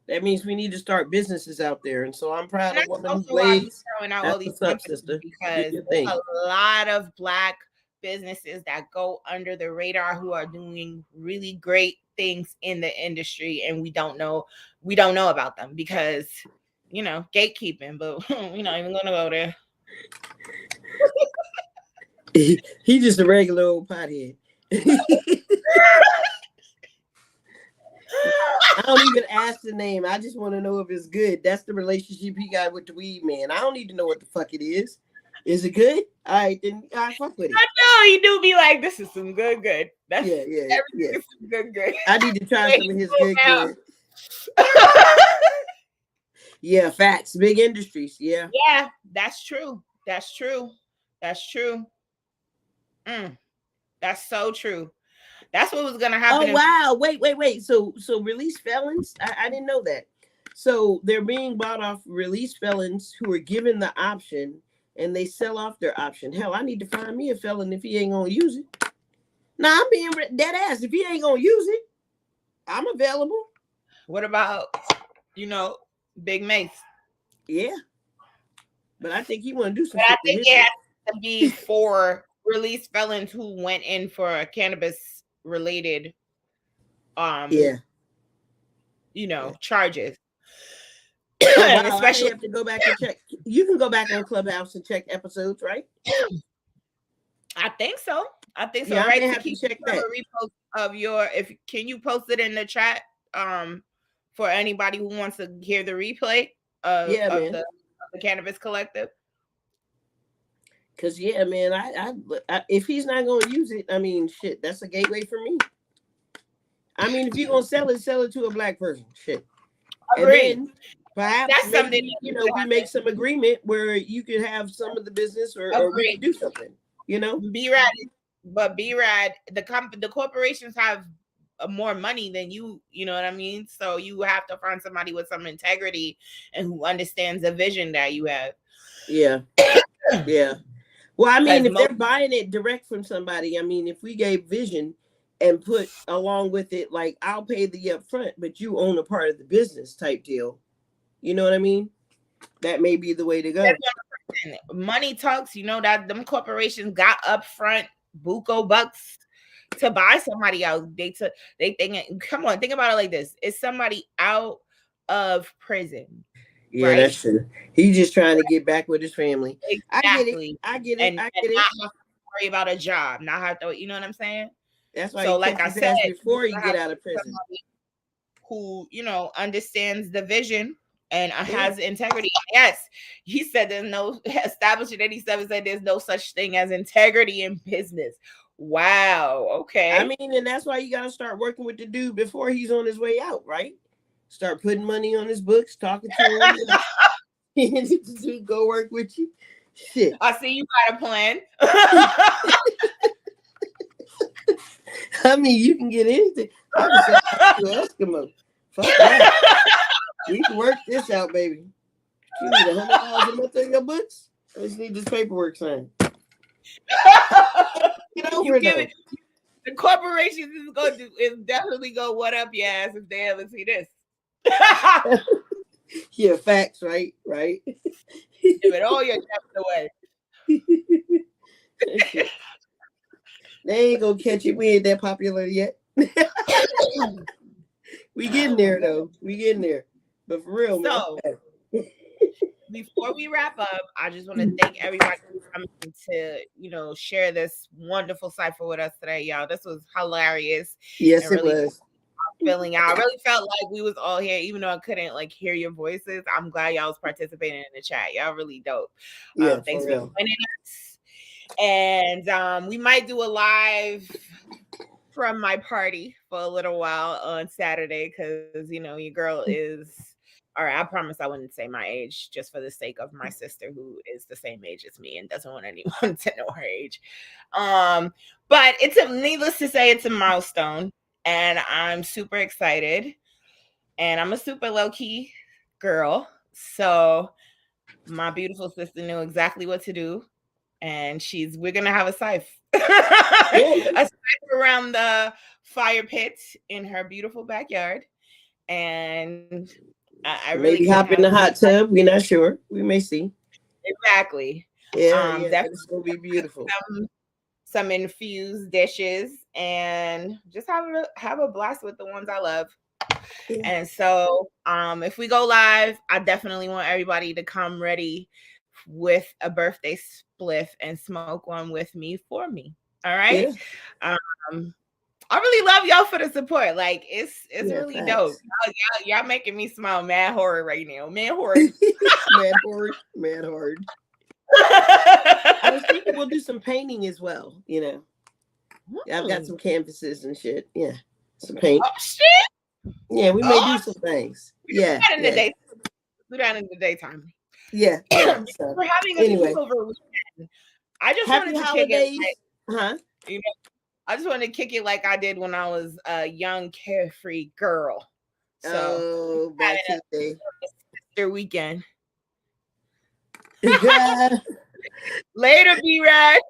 That means we need to start businesses out there, and so I'm proud And of that's Woman Who also why we're Blaze. throwing out That's all these what's up, companies, sister. because Your there's thing. a lot of black businesses that go under the radar who are doing really great things in the industry, and we don't know about them because, you know, gatekeeping. But we're not even gonna go there. He just a regular old pothead. I don't even ask the name. I just want to know if it's good. That's the relationship he got with the weed man. I don't need to know what the fuck it is. Is it good? All right, then I fuck with it. I know you do be like, this is some good. That's Yeah. everything is some good. I need to try some of his good. Yeah, facts. Big industries. Yeah. Yeah, that's true. That's true. That's so true. That's what was gonna happen. Oh wow! Wait. So release felons? I didn't know that. So they're being bought off release felons who are given the option, and they sell off their option. Hell, I need to find me a felon if he ain't gonna use it. Nah, I'm being dead ass. If he ain't gonna use it, I'm available. What about, Big Mace? Yeah, but I think he want to do some. But I think it has to be for release felons who went in for cannabis related, charges. Wow, especially I have to go back and check. You can go back on Clubhouse and check episodes, right? I think so. Yeah, right. Have to check that. Repost of can you post it in the chat for anybody who wants to hear the replay of the Cannabis Collective? Cause man, I if he's not gonna use it, I mean, shit, that's a gateway for me. I mean, if you're gonna sell it to a black person, shit. Agreed. And then perhaps that's something we make some agreement where you could have some of the business or we can do something. B-Rad, but B-Rad, the corporations have more money than you. You know what I mean? So you have to find somebody with some integrity and who understands the vision that you have. Yeah. Yeah. Well, I mean, if they're buying it direct from somebody, I mean, if we gave vision and put along with it, like, I'll pay the upfront, but you own a part of the business type deal. You know what I mean? That may be the way to go. Money talks, that them corporations got upfront buco bucks to buy somebody else. They think, come on, think about it like this. It's somebody out of prison. Yeah, right? That's true. He's just trying to get back with his family. Exactly. I get it. And not have to worry about a job. Not have to, you know what I'm saying? That's why. So, like I said, before you get out of prison, who understands the vision and has integrity. Yes, he said there's no established in 87 said there's no such thing as integrity in business. Wow. Okay. I mean, and that's why you got to start working with the dude before he's on his way out, right? Start putting money on his books, talking to him. Dude, go work with you. Shit. I see you got a plan. I mean, you can get anything. I can sell to Eskimo. Fuck that. We can work this out, baby. You need $100 a month in your books? I just need this paperwork signed. Get over it. The corporations is definitely go what up your ass if they ever see this. Yeah, facts, right? Give it all your debts away. They ain't gonna catch it. We ain't that popular yet. We getting there though. We getting there. But for real, so, man. Before we wrap up, I just want to thank everybody for coming to, share this wonderful cipher with us today, y'all. This was hilarious. Yes, it was. I really felt like we was all here, even though I couldn't hear your voices. I'm glad y'all was participating in the chat. Y'all really dope. Yeah, thanks for joining us. And we might do a live from my party for a little while on Saturday because your girl is. All right, I promise I wouldn't say my age just for the sake of my sister who is the same age as me and doesn't want anyone to know her age. But needless to say, it's a milestone and I'm super excited and I'm a super low-key girl. So my beautiful sister knew exactly what to do. And we're gonna have a Cypher. A Cypher around the fire pit in her beautiful backyard. And I really Maybe couldn't hop in have the hot tub. We're not sure. We may see. exactly. Yeah, yeah. Definitely It's gonna be beautiful. some infused dishes and just have a blast with the ones I love. Yeah. And so if we go live, I definitely want everybody to come ready with a birthday spliff and smoke one with me for me. All right. Yeah. Um I really love y'all for the support. Like it's Yeah, really dope. facts. Y'all making me smile mad horror right now. Mad horror. Mad hard. Mad hard. I was thinking we'll do some painting as well, you know. Yeah, I've got some canvases and shit. Yeah. Some paint. Oh shit. Yeah, we may do some things. Yeah. Do that in the day. Do that in the daytime. Yeah. Yeah. So, We're having a anyway. sleepover weekend. I just Happy wanted to holidays. kick it. Huh? You know, I just wanted to kick it like I did when I was a young carefree girl. So back to the day. Sister weekend. Later, B-Rad.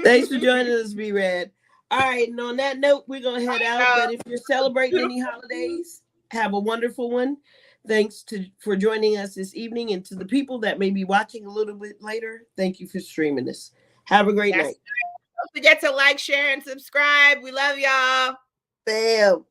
Thanks for joining us, B-Rad. All right, and on that note, we're gonna head out. But if you're celebrating any holidays, have a wonderful one. Thanks for joining us this evening, and to the people that may be watching a little bit later, thank you for streaming this. Have a great night. Don't forget to like, share, and subscribe. We love y'all. Bam.